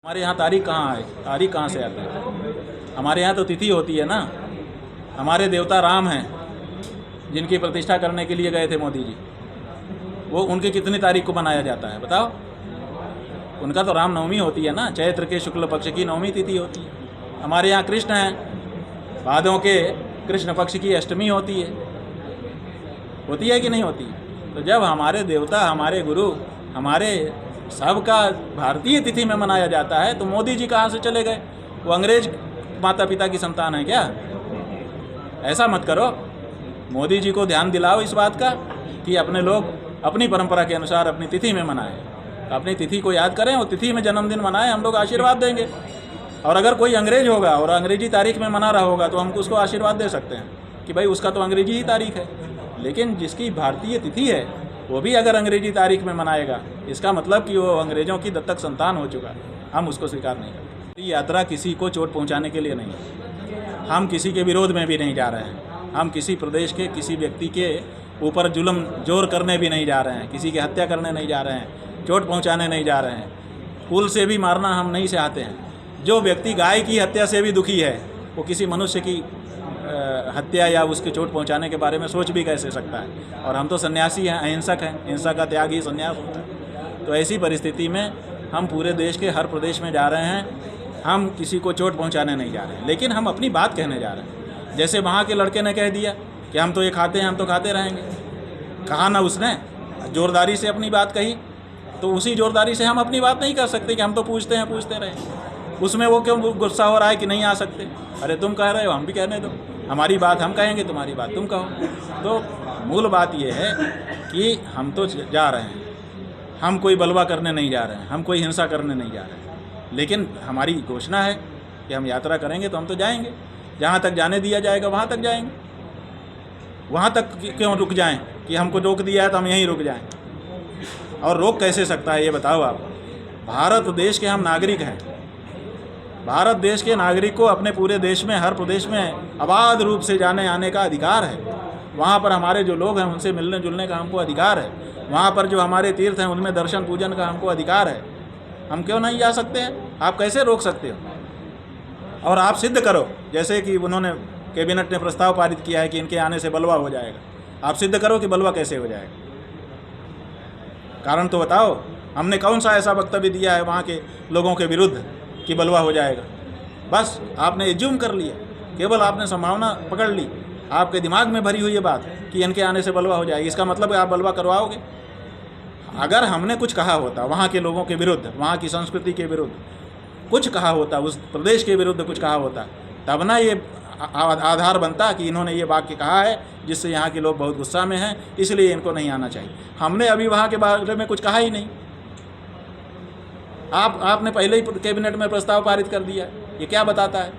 हमारे यहाँ तारीख कहाँ है? तारीख कहाँ से आती है? हमारे यहाँ तो तिथि होती है ना। हमारे देवता राम हैं, जिनकी प्रतिष्ठा करने के लिए गए थे मोदी जी, वो उनकी कितनी तारीख को मनाया जाता है बताओ? उनका तो रामनवमी होती है ना, चैत्र के शुक्ल पक्ष की नवमी तिथि होती है। हमारे यहाँ कृष्ण हैं, भादों के कृष्ण पक्ष की अष्टमी होती है कि नहीं होती? तो जब हमारे देवता, हमारे गुरु, हमारे सबका भारतीय तिथि में मनाया जाता है, तो मोदी जी कहाँ से चले गए? वो अंग्रेज माता पिता की संतान है क्या? ऐसा मत करो। मोदी जी को ध्यान दिलाओ इस बात का कि अपने लोग अपनी परंपरा के अनुसार अपनी तिथि में मनाएं। तो अपनी तिथि को याद करें और तिथि में जन्मदिन मनाएं, हम लोग आशीर्वाद देंगे। और अगर कोई अंग्रेज होगा और अंग्रेजी तारीख में मना रहा होगा तो हम उसको आशीर्वाद दे सकते हैं कि भाई उसका तो अंग्रेजी ही तारीख है। लेकिन जिसकी भारतीय तिथि है वो भी अगर अंग्रेजी तारीख में मनाएगा, इसका मतलब कि वो अंग्रेज़ों की दत्तक संतान हो चुका है। हम उसको स्वीकार नहीं करते। ये यात्रा किसी को चोट पहुंचाने के लिए नहीं है। हम किसी के विरोध में भी नहीं जा रहे हैं। हम किसी प्रदेश के किसी व्यक्ति के ऊपर जुल्म जोर करने भी नहीं जा रहे हैं, किसी की हत्या करने नहीं जा रहे हैं, चोट पहुँचाने नहीं जा रहे हैं। फूल से भी मारना हम नहीं चाहते हैं। जो व्यक्ति गाय की हत्या से भी दुखी है, वो किसी मनुष्य की हत्या या उसकी चोट पहुंचाने के बारे में सोच भी कैसे सकता है? और हम तो सन्यासी हैं, अहिंसक हैं। हिंसा का त्याग ही संन्यास होता है। तो ऐसी परिस्थिति में हम पूरे देश के हर प्रदेश में जा रहे हैं। हम किसी को चोट पहुंचाने नहीं जा रहे हैं, लेकिन हम अपनी बात कहने जा रहे हैं। जैसे वहाँ के लड़के ने कह दिया कि हम तो ये खाते हैं, हम तो खाते रहेंगे। कहा ना उसने, जोरदारी से अपनी बात कही, तो उसी जोरदारी से हम अपनी बात नहीं कर सकते कि हम तो पूछते हैं, पूछते रहें। उसमें वो क्यों गुस्सा हो रहा है कि नहीं आ सकते? अरे तुम कह रहे हो, हम भी कहने दो। हमारी बात हम कहेंगे, तुम्हारी बात तुम कहो। तो मूल बात यह है कि हम तो जा रहे हैं, हम कोई बलवा करने नहीं जा रहे हैं, हम कोई हिंसा करने नहीं जा रहे हैं। लेकिन हमारी घोषणा है कि हम यात्रा करेंगे तो हम तो जाएंगे। जहाँ तक जाने दिया जाएगा वहाँ तक जाएंगे। वहाँ तक क्यों रुक जाएं कि हमको रोक दिया है तो हम यहीं रुक जाएं? और रोक कैसे सकता है ये बताओ आप? भारत देश के हम नागरिक हैं। भारत देश के नागरिक को अपने पूरे देश में, हर प्रदेश में अबाध रूप से जाने आने का अधिकार है। वहाँ पर हमारे जो लोग हैं उनसे मिलने जुलने का हमको अधिकार है। वहाँ पर जो हमारे तीर्थ हैं उनमें दर्शन पूजन का हमको अधिकार है। हम क्यों नहीं जा सकते हैं? आप कैसे रोक सकते हो? और आप सिद्ध करो, जैसे कि उन्होंने कैबिनेट ने प्रस्ताव पारित किया है कि इनके आने से बलवा हो जाएगा। आप सिद्ध करो कि बलवा कैसे हो जाएगा। कारण तो बताओ। हमने कौन सा ऐसा वक्तव्य दिया है वहाँ के लोगों के विरुद्ध कि बलवा हो जाएगा? बस आपने एज्यूम कर लिया, केवल आपने संभावना पकड़ ली। आपके दिमाग में भरी हुई ये बात कि इनके आने से बलवा हो जाएगी। इसका मतलब आप बलवा करवाओगे। अगर हमने कुछ कहा होता वहाँ के लोगों के विरुद्ध, वहाँ की संस्कृति के विरुद्ध कुछ कहा होता, उस प्रदेश के विरुद्ध कुछ कहा होता, तब ना ये आधार बनता कि इन्होंने ये वाक्य कहा है जिससे यहाँ के लोग बहुत गुस्सा में हैं, इसलिए इनको नहीं आना चाहिए। हमने अभी वहाँ के बारे में कुछ कहा ही नहीं। आपने पहले ही कैबिनेट में प्रस्ताव पारित कर दिया। ये क्या बताता है?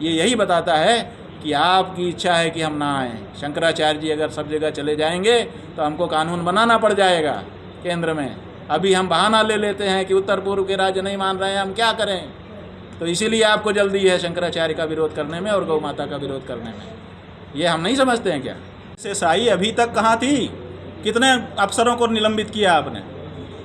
ये यही बताता है कि आपकी इच्छा है कि हम ना आएँ। शंकराचार्य जी अगर सब जगह चले जाएंगे तो हमको कानून बनाना पड़ जाएगा केंद्र में। अभी हम बहाना ले लेते हैं कि उत्तर पूर्व के राज्य नहीं मान रहे हैं, हम क्या करें? तो इसीलिए आपको जल्दी है शंकराचार्य का विरोध करने में और गौ माता का विरोध करने में। ये हम नहीं समझते हैं क्या? से साई अभी तक कहाँ थी? कितने अफसरों को निलंबित किया आपने?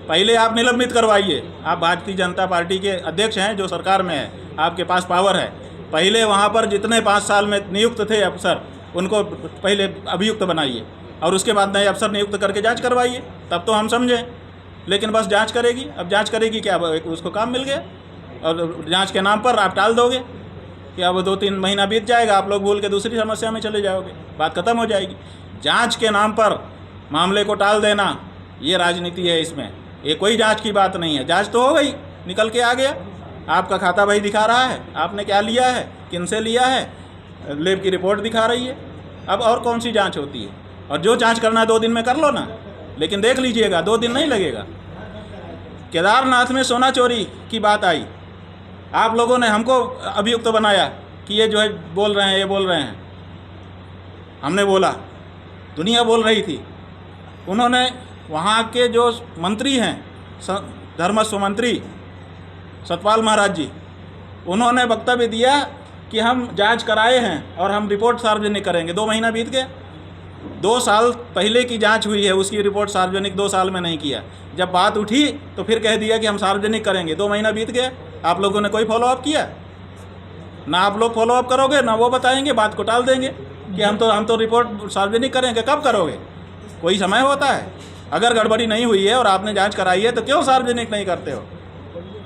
पहले आप निलंबित करवाइए। आप भारतीय जनता पार्टी के अध्यक्ष हैं, जो सरकार में है, आपके पास पावर है। पहले वहाँ पर जितने 5 साल में नियुक्त थे अफसर, उनको पहले अभियुक्त बनाइए और उसके बाद नए अफसर नियुक्त करके जांच करवाइए, तब तो हम समझें। लेकिन बस जांच करेगी। अब जांच करेगी क्या? उसको काम मिल गया और जांच के नाम पर आप टाल दोगे कि अब 2-3 महीना बीत जाएगा, आप लोग भूल के दूसरी समस्या में चले जाओगे, बात खत्म हो जाएगी। जांच के नाम पर मामले को टाल देना, ये राजनीति है। इसमें ये कोई जांच की बात नहीं है। जांच तो हो गई, निकल के आ गया। आपका खाता भाई दिखा रहा है आपने क्या लिया है, किन से लिया है, लैब की रिपोर्ट दिखा रही है। अब और कौन सी जांच होती है? और जो जांच करना है 2 दिन में कर लो ना, लेकिन देख लीजिएगा 2 दिन नहीं लगेगा। केदारनाथ में सोना चोरी की बात आई, आप लोगों ने हमको अभियुक्त बनाया कि ये जो है बोल रहे हैं, ये बोल रहे हैं। हमने बोला, दुनिया बोल रही थी। उन्होंने वहाँ के जो मंत्री हैं, धर्मस्व मंत्री सतपाल महाराज जी, उन्होंने वक्तव्य दिया कि हम जांच कराए हैं और हम रिपोर्ट सार्वजनिक करेंगे। 2 महीना बीत गया। 2 साल पहले की जांच हुई है, उसकी रिपोर्ट सार्वजनिक 2 साल में नहीं किया। जब बात उठी तो फिर कह दिया कि हम सार्वजनिक करेंगे। 2 महीना बीत गया। आप लोगों ने कोई फॉलोअप किया? ना आप लोग फॉलोअप करोगे, ना वो बताएंगे, बात को टाल देंगे कि हम तो रिपोर्ट सार्वजनिक करेंगे। कब करोगे? कोई समय होता है। अगर गड़बड़ी नहीं हुई है और आपने जांच कराई है तो क्यों सार्वजनिक नहीं करते हो?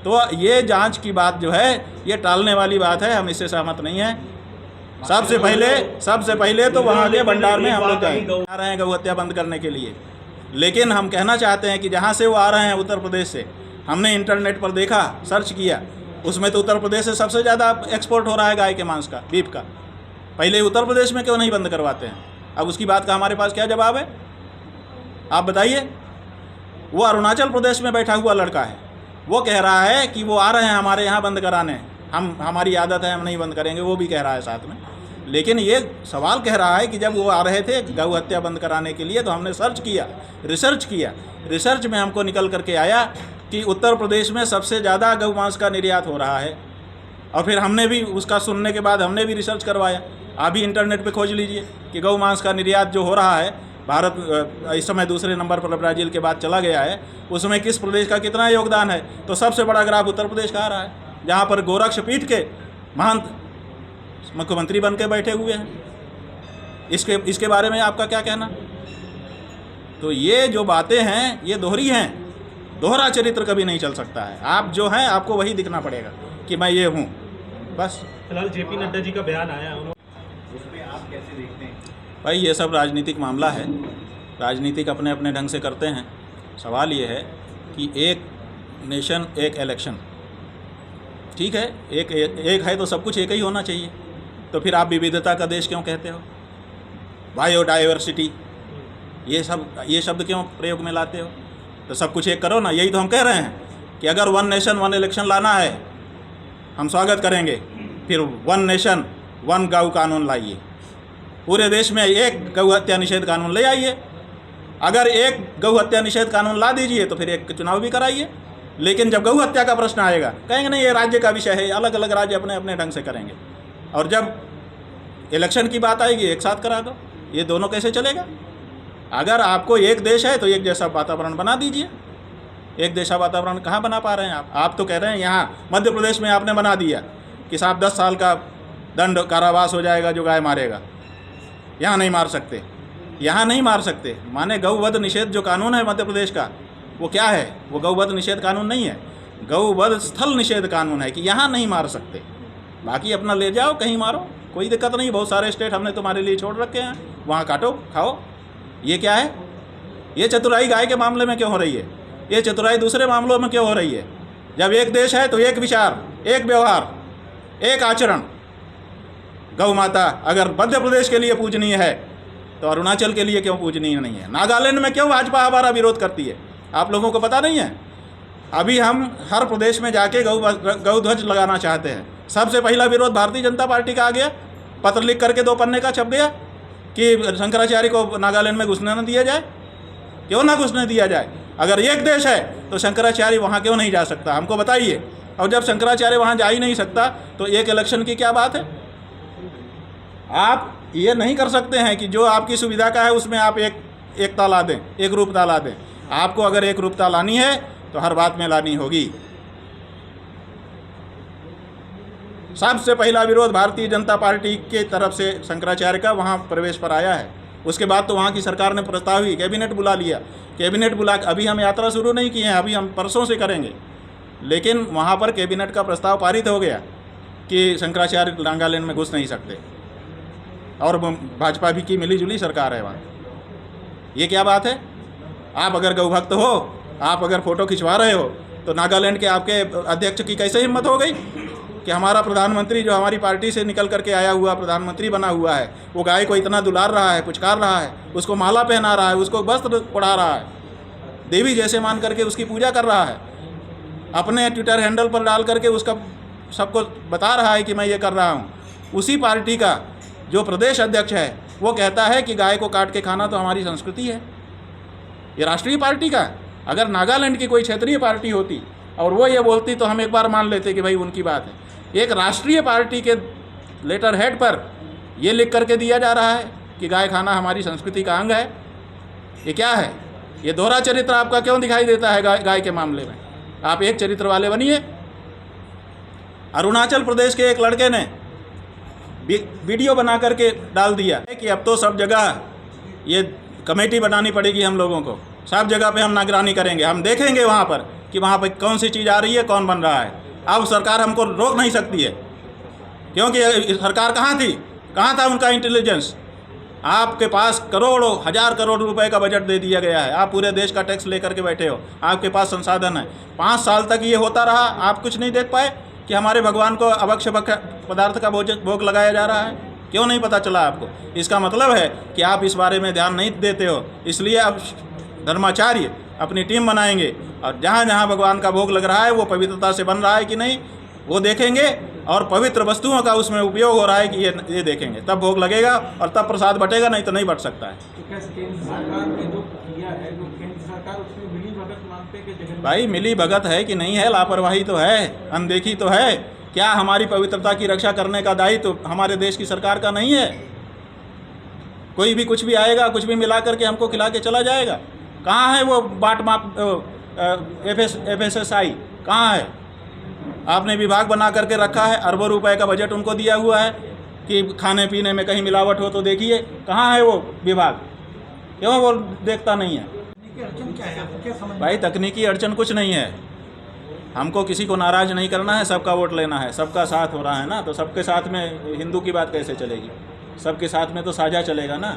तो ये जांच की बात जो है ये टालने वाली बात है, हम इससे सहमत नहीं हैं। सबसे पहले तो वहाँ के भंडार में हम लोग आ रहे हैं गौ हत्या बंद करने के लिए। लेकिन हम कहना चाहते हैं कि जहाँ से वो आ रहे हैं उत्तर प्रदेश से, हमने इंटरनेट पर देखा, सर्च किया, उसमें तो उत्तर प्रदेश से सबसे ज़्यादा एक्सपोर्ट हो रहा है गाय के मांस का, बीफ का। पहले उत्तर प्रदेश में क्यों नहीं बंद करवाते हैं? अब उसकी बात का हमारे पास क्या जवाब है, आप बताइए। वो अरुणाचल प्रदेश में बैठा हुआ लड़का है, वो कह रहा है कि वो आ रहे हैं हमारे यहाँ बंद कराने, हमारी आदत है, हम नहीं बंद करेंगे, वो भी कह रहा है साथ में। लेकिन ये सवाल कह रहा है कि जब वो आ रहे थे गौ हत्या बंद कराने के लिए तो हमने सर्च किया, रिसर्च किया, रिसर्च में हमको निकल करके आया कि उत्तर प्रदेश में सबसे ज़्यादा गौ मांस का निर्यात हो रहा है। और फिर हमने भी उसका सुनने के बाद हमने भी रिसर्च करवाया। आप भी इंटरनेट पे खोज लीजिए कि गौ मांस का निर्यात जो हो रहा है, भारत इस समय दूसरे नंबर पर ब्राज़ील के बाद चला गया है, उसमें किस प्रदेश का कितना योगदान है, तो सबसे बड़ा ग्राफ उत्तर प्रदेश का आ रहा है, जहाँ पर गोरक्षपीठ के महंत मुख्यमंत्री बन के बैठे हुए हैं। इसके बारे में आपका क्या कहना? तो ये जो बातें हैं ये दोहरी हैं, दोहरा चरित्र कभी नहीं चल सकता है। आप जो हैं आपको वही दिखना पड़ेगा कि मैं ये हूँ, बस। फिलहाल जेपी नड्डा जी का बयान आया, उस पर आप कैसे देखते हैं? भाई ये सब राजनीतिक मामला है, राजनीतिक अपने अपने ढंग से करते हैं। सवाल ये है कि एक नेशन एक इलेक्शन, ठीक है, एक है तो सब कुछ एक ही होना चाहिए। तो फिर आप विविधता का देश क्यों कहते हो? बायोडाइवर्सिटी, ये शब्द क्यों प्रयोग में लाते हो? तो सब कुछ एक करो ना। यही तो हम कह रहे हैं कि अगर वन नेशन वन इलेक्शन लाना है, हम स्वागत करेंगे। फिर वन नेशन वन गौ कानून लाइए, पूरे देश में एक गौ हत्या निषेध कानून ले आइए। अगर एक गौ हत्या निषेध कानून ला दीजिए तो फिर एक चुनाव भी कराइए। लेकिन जब गौ हत्या का प्रश्न आएगा, कहेंगे नहीं ये राज्य का विषय है, अलग अलग राज्य अपने अपने ढंग से करेंगे। और जब इलेक्शन की बात आएगी एक साथ करा दो। ये दोनों कैसे चलेगा? अगर आपको एक देश है तो एक जैसा वातावरण बना दीजिए। एक जैसा वातावरण कहाँ बना पा रहे हैं आप तो कह रहे हैं यहाँ मध्य प्रदेश में आपने बना दिया कि साहब 10 साल का दंड कारावास हो जाएगा जो गाय मारेगा। यहाँ नहीं मार सकते, यहाँ नहीं मार सकते। माने गौवध निषेध जो कानून है मध्य प्रदेश का, वो क्या है? वो गौवध निषेध कानून नहीं है, गौवध स्थल निषेध कानून है कि यहाँ नहीं मार सकते। बाकी अपना ले जाओ, कहीं मारो, कोई दिक्कत नहीं। बहुत सारे स्टेट हमने तुम्हारे लिए छोड़ रखे हैं, वहाँ काटो खाओ। ये क्या है? ये चतुराई गाय के मामले में क्यों हो रही है? ये चतुराई दूसरे मामलों में क्यों हो रही है? जब एक देश है तो एक विचार, एक व्यवहार, एक आचरण। गौ माता अगर मध्य प्रदेश के लिए पूजनीय है तो अरुणाचल के लिए क्यों पूजनीय नहीं है? नागालैंड में क्यों भाजपा हमारा विरोध करती है? आप लोगों को पता नहीं है? अभी हम हर प्रदेश में जाके गौ ध्वज लगाना चाहते हैं। सबसे पहला विरोध भारतीय जनता पार्टी का आ गया, पत्र लिख करके 2 पन्ने का छप गया कि शंकराचार्य को नागालैंड में घुसने न दिया जाए। क्यों ना घुसने दिया जाए? अगर एक देश है तो शंकराचार्य वहाँ क्यों नहीं जा सकता? हमको बताइए। और जब शंकराचार्य वहाँ जा ही नहीं सकता तो एक इलेक्शन की क्या बात है? आप ये नहीं कर सकते हैं कि जो आपकी सुविधा का है उसमें आप एकता ला दें, एक रूपता ला दें। आपको अगर एक रूपता लानी है तो हर बात में लानी होगी। सबसे पहला विरोध भारतीय जनता पार्टी के तरफ से शंकराचार्य का वहाँ प्रवेश पर आया है। उसके बाद तो वहाँ की सरकार ने प्रस्ताव ही कैबिनेट बुला लिया। कैबिनेट बुला, अभी हम यात्रा शुरू नहीं की है, अभी हम परसों से करेंगे। लेकिन वहाँ पर कैबिनेट का प्रस्ताव पारित हो गया कि शंकराचार्य नागालैंड में घुस नहीं सकते। और भाजपा भी की मिली-जुली सरकार है वहाँ। ये क्या बात है? आप अगर गौ भक्त हो, आप अगर फ़ोटो खिंचवा रहे हो तो नागालैंड के आपके अध्यक्ष की कैसे हिम्मत हो गई कि हमारा प्रधानमंत्री जो हमारी पार्टी से निकल करके आया हुआ प्रधानमंत्री बना हुआ है, वो गाय को इतना दुलार रहा है, पुचकार रहा है, उसको माला पहना रहा है, उसको वस्त्र पढ़ा रहा है, देवी जैसे मान करके उसकी पूजा कर रहा है, अपने ट्विटर हैंडल पर डाल करके उसका सबको बता रहा है कि मैं ये कर रहा हूँ। उसी पार्टी का जो प्रदेश अध्यक्ष है वो कहता है कि गाय को काट के खाना तो हमारी संस्कृति है। ये राष्ट्रीय पार्टी का। अगर नागालैंड की कोई क्षेत्रीय पार्टी होती और वो ये बोलती तो हम एक बार मान लेते कि भाई उनकी बात है। एक राष्ट्रीय पार्टी के लेटर हेड पर ये लिख करके दिया जा रहा है कि गाय खाना हमारी संस्कृति का अंग है। ये क्या है? ये दोहरा चरित्र आपका क्यों दिखाई देता है गाय के मामले में? आप एक चरित्र वाले बनिए। अरुणाचल प्रदेश के एक लड़के ने वीडियो बना करके डाल दिया कि अब तो सब जगह ये कमेटी बनानी पड़ेगी हम लोगों को, सब जगह पे हम निगरानी करेंगे, हम देखेंगे वहाँ पर कि वहाँ पर कौन सी चीज़ आ रही है, कौन बन रहा है। अब सरकार हमको रोक नहीं सकती है, क्योंकि सरकार कहाँ था उनका इंटेलिजेंस। आपके पास करोड़ों हजार करोड़ रुपए का बजट दे दिया गया है, आप पूरे देश का टैक्स लेकर के बैठे हो, आपके पास संसाधन है। 5 साल तक ये होता रहा, आप कुछ नहीं देख पाए कि हमारे भगवान को अभक्ष्य पदार्थ का भोग लगाया जा रहा है। क्यों नहीं पता चला आपको? इसका मतलब है कि आप इस बारे में ध्यान नहीं देते हो। इसलिए अब धर्माचार्य अपनी टीम बनाएंगे और जहाँ जहाँ भगवान का भोग लग रहा है वो पवित्रता से बन रहा है कि नहीं वो देखेंगे, और पवित्र वस्तुओं का उसमें उपयोग हो रहा है कि ये देखेंगे, तब भोग लगेगा और तब प्रसाद बटेगा, नहीं तो नहीं बट सकता है। तो कैसे केंद्र सरकार ने जो किया है, जो केंद्र सरकार उसमें मिली भगत मानते कि जगन भाई मिली भगत है कि नहीं है, लापरवाही तो है, अनदेखी तो है। क्या हमारी पवित्रता की रक्षा करने का दायित्व तो हमारे देश की सरकार का नहीं है? कोई भी कुछ भी आएगा, कुछ भी मिला करके हमको खिला के चला जाएगा। कहाँ है वो बाट माप FSSAI कहाँ है? आपने विभाग बना करके रखा है, अरबों रुपए का बजट उनको दिया हुआ है कि खाने पीने में कहीं मिलावट हो तो देखिए। कहाँ है वो विभाग? क्यों वो देखता नहीं है? अड़चन क्या है, आपको क्या समझ में? भाई तकनीकी अड़चन कुछ नहीं है, हमको किसी को नाराज़ नहीं करना है, सबका वोट लेना है, सबका साथ हो रहा है ना, तो सबके साथ में हिंदू की बात कैसे चलेगी? सबके साथ में तो साझा चलेगा ना।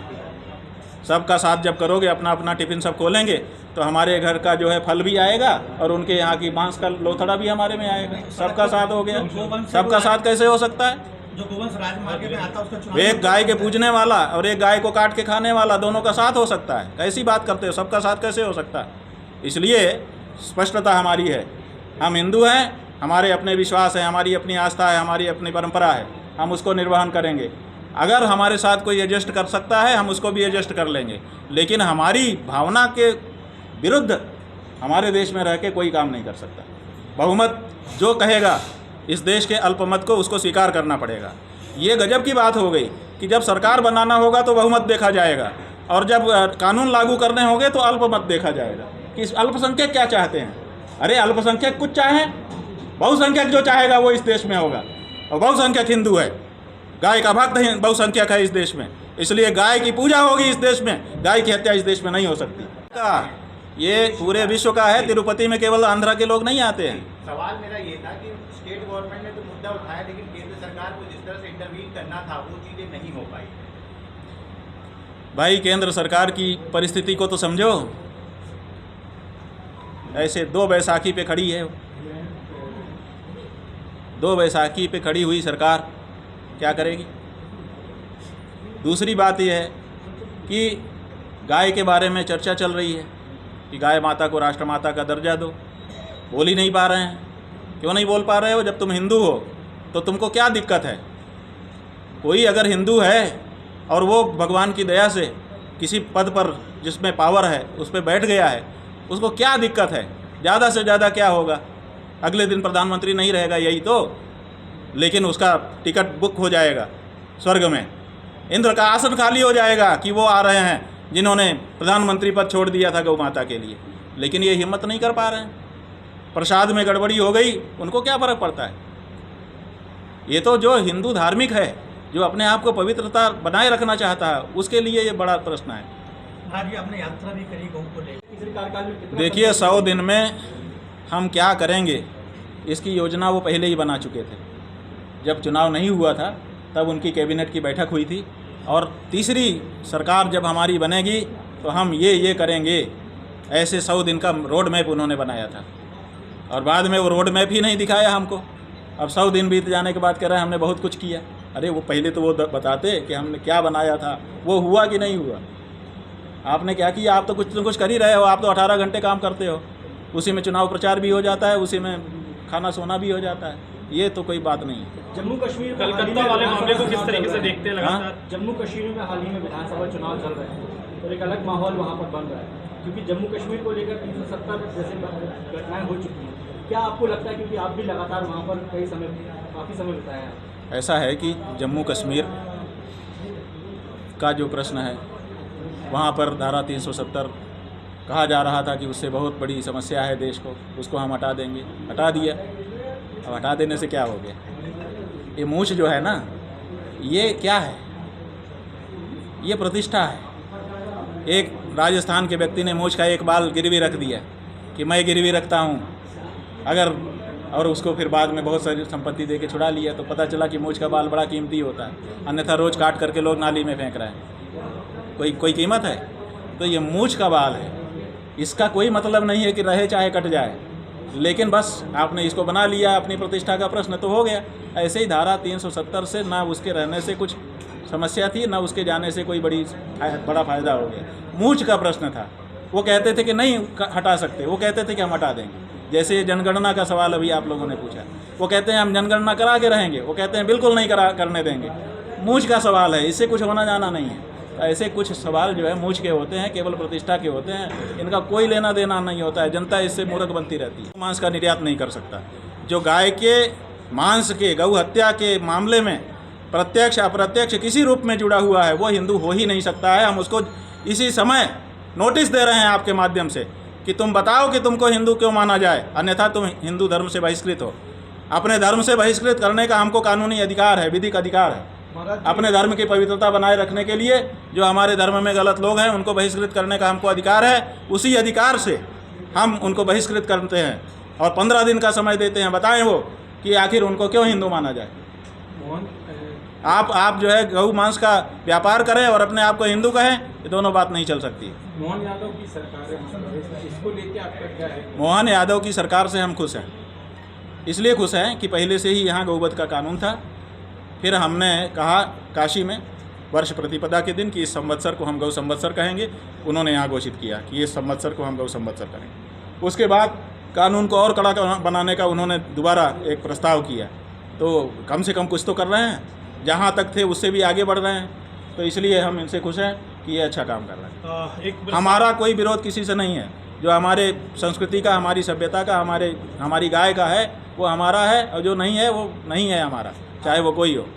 सबका साथ जब करोगे, अपना अपना टिफ़िन सब खोलेंगे, तो हमारे घर का जो है फल भी आएगा और उनके यहाँ की बांस का लोथड़ा भी हमारे में आएगा। सबका साथ हो गया। सबका साथ कैसे हो सकता है? जो गोवंश राजमार्ग में आता है उसका चुनाव एक गाय के पूजने वाला और एक गाय को काट के खाने वाला, दोनों का साथ हो सकता है? कैसी बात करते हो? सबका साथ कैसे हो सकता है? इसलिए स्पष्टता हमारी है, हम हिंदू हैं, हमारे अपने विश्वास है, हमारी अपनी आस्था है, हमारी अपनी परंपरा है, हम उसको निर्वहन करेंगे। अगर हमारे साथ कोई एडजस्ट कर सकता है हम उसको भी एडजस्ट कर लेंगे, लेकिन हमारी भावना के विरुद्ध हमारे देश में रह के कोई काम नहीं कर सकता। बहुमत जो कहेगा इस देश के अल्पमत को उसको स्वीकार करना पड़ेगा। ये गजब की बात हो गई कि जब सरकार बनाना होगा तो बहुमत देखा जाएगा, और जब कानून लागू करने होंगे तो अल्पमत देखा जाएगा कि अल्पसंख्यक क्या चाहते हैं। अरे अल्पसंख्यक कुछ चाहें, बहुसंख्यक जो चाहेगा वो इस देश में होगा, और बहुसंख्यक हिंदू है, गाय का भक्त बहुसंख्यक है इस देश में, इसलिए गाय की पूजा होगी इस देश में, गाय की हत्या इस देश में नहीं हो सकती। ये पूरे विश्व का है, तिरुपति में केवल आंध्रा के लोग नहीं आते हैं। सवाल मेरा ये था कि स्टेट गवर्नमेंट ने तो मुद्दा उठाया, लेकिन केंद्र सरकार को जिस तरह से इंटरवीन करना था वो चीज़ें नहीं हो पाई। भाई केंद्र सरकार की परिस्थिति को तो समझो, ऐसे 2 बैसाखी पे खड़ी है, 2 बैसाखी पे खड़ी हुई सरकार क्या करेगी? दूसरी बात यह है कि गाय के बारे में चर्चा चल रही है कि गाय माता को राष्ट्रमाता का दर्जा दो, बोल ही नहीं पा रहे हैं। क्यों नहीं बोल पा रहे हो? जब तुम हिंदू हो तो तुमको क्या दिक्कत है? कोई अगर हिंदू है और वो भगवान की दया से किसी पद पर जिसमें पावर है उस पर बैठ गया है, उसको क्या दिक्कत है? ज़्यादा से ज़्यादा क्या होगा? अगले दिन प्रधानमंत्री नहीं रहेगा, यही तो, लेकिन उसका टिकट बुक हो जाएगा स्वर्ग में, इंद्र का आसन खाली हो जाएगा कि वो आ रहे हैं जिन्होंने प्रधानमंत्री पद छोड़ दिया था गौ माता के लिए। लेकिन ये हिम्मत नहीं कर पा रहे हैं। प्रसाद में गड़बड़ी हो गई, उनको क्या फ़र्क पड़ता है? ये तो जो हिंदू धार्मिक है, जो अपने आप को पवित्रता बनाए रखना चाहता है, उसके लिए ये बड़ा प्रश्न है। आज आपने यात्रा भी करी गौ को लेकर, पिछले कार्यकाल में कितना देखिए 100 दिन में हम क्या करेंगे इसकी योजना वो पहले ही बना चुके थे। जब चुनाव नहीं हुआ था तब उनकी कैबिनेट की बैठक हुई थी, और तीसरी सरकार जब हमारी बनेगी तो हम ये करेंगे, ऐसे 100 दिन का रोड मैप उन्होंने बनाया था, और बाद में वो रोड मैप ही नहीं दिखाया हमको। अब 100 दिन बीत जाने के बाद कह रहे हैं हमने बहुत कुछ किया। अरे वो पहले तो वो बताते कि हमने क्या बनाया था, वो हुआ कि नहीं हुआ। आपने क्या किया? आप तो कुछ कर ही रहे हो, आप तो 18 घंटे काम करते हो, उसी में चुनाव प्रचार भी हो जाता है, उसी में खाना सोना भी हो जाता है। ये तो कोई बात नहीं है। जम्मू कश्मीर में कलकत्ता वाले मामले को किस तरीके से देखते हैं लगातार? जम्मू कश्मीर में हाल ही में विधानसभा चुनाव चल रहे हैं और एक अलग माहौल वहाँ पर बन रहा है, क्योंकि जम्मू कश्मीर को लेकर 370 जैसे घटनाएं हो चुकी हैं। क्या आपको लगता है, क्योंकि आप भी लगातार वहाँ पर काफ़ी समय बिताए हैं? ऐसा है कि जम्मू कश्मीर का जो प्रश्न है, वहाँ पर धारा 370 कहा जा रहा था कि उससे बहुत बड़ी समस्या है देश को, उसको हम हटा देंगे, हटा दिया। अब हटा देने से क्या हो गया? ये मूछ जो है ना, ये क्या है? ये प्रतिष्ठा है। एक राजस्थान के व्यक्ति ने मूछ का एक बाल गिरवी रख दिया कि मैं गिरवी रखता हूँ, अगर और उसको फिर बाद में बहुत सारी संपत्ति दे के छुड़ा लिया, तो पता चला कि मूछ का बाल बड़ा कीमती होता है, अन्यथा रोज़ काट करके लोग नाली में फेंक रहे हैं। कोई कीमत है? तो ये मूछ का बाल है, इसका कोई मतलब नहीं है कि रहे चाहे कट जाए, लेकिन बस आपने इसको बना लिया, अपनी प्रतिष्ठा का प्रश्न तो हो गया। ऐसे ही धारा 370 से ना उसके रहने से कुछ समस्या थी, ना उसके जाने से कोई बड़ा फ़ायदा हो गया। मूछ का प्रश्न था, वो कहते थे कि नहीं हटा सकते, वो कहते थे कि हम हटा देंगे। जैसे जनगणना का सवाल अभी आप लोगों ने पूछा, वो कहते हैं हम जनगणना करा के रहेंगे, वो कहते हैं बिल्कुल नहीं करने देंगे। मूछ का सवाल है, इससे कुछ होना जाना नहीं है। ऐसे कुछ सवाल जो है मूछ के होते हैं, केवल प्रतिष्ठा के होते हैं, इनका कोई लेना देना नहीं होता है। जनता इससे मूर्ख बनती रहती है। मांस का निर्यात नहीं कर सकता। जो गाय के मांस के, गौ हत्या के मामले में प्रत्यक्ष अप्रत्यक्ष किसी रूप में जुड़ा हुआ है, वो हिंदू हो ही नहीं सकता है। हम उसको इसी समय नोटिस दे रहे हैं आपके माध्यम से कि तुम बताओ कि तुमको हिंदू क्यों माना जाए, अन्यथा तुम हिंदू धर्म से बहिष्कृत हो। अपने धर्म से बहिष्कृत करने का हमको कानूनी अधिकार है, विधिक अधिकार है। अपने धर्म की पवित्रता बनाए रखने के लिए जो हमारे धर्म में गलत लोग हैं उनको बहिष्कृत करने का हमको अधिकार है। उसी अधिकार से हम उनको बहिष्कृत करते हैं और 15 दिन का समय देते हैं, बताएं वो कि आखिर उनको क्यों हिंदू माना जाए। आप जो है गौ मांस का व्यापार करें और अपने आप को हिंदू कहें, ये दोनों बात नहीं चल सकती। मोहन यादव की सरकार है, इसको लेके आपका क्या है? मोहन यादव की सरकार से हम खुश हैं। इसलिए खुश हैं कि पहले से ही यहाँ गौवध का कानून था। फिर हमने कहा काशी में वर्ष प्रतिपदा के दिन कि इस संवत्सर को हम गौ संवत्सर कहेंगे। उन्होंने यहाँ घोषित किया कि इस संवत्सर को हम गौ संवत्सर करेंगे। उसके बाद कानून को और कड़ा बनाने का उन्होंने दोबारा एक प्रस्ताव किया। तो कम से कम कुछ तो कर रहे हैं, जहाँ तक थे उससे भी आगे बढ़ रहे हैं। तो इसलिए हम इनसे खुश हैं कि ये अच्छा काम कर रहे हैं। हमारा कोई विरोध किसी से नहीं है। जो हमारे संस्कृति का, हमारी सभ्यता का, हमारी गाय का है वो हमारा है, और जो नहीं है वो नहीं है हमारा, चाहे वो कोई हो।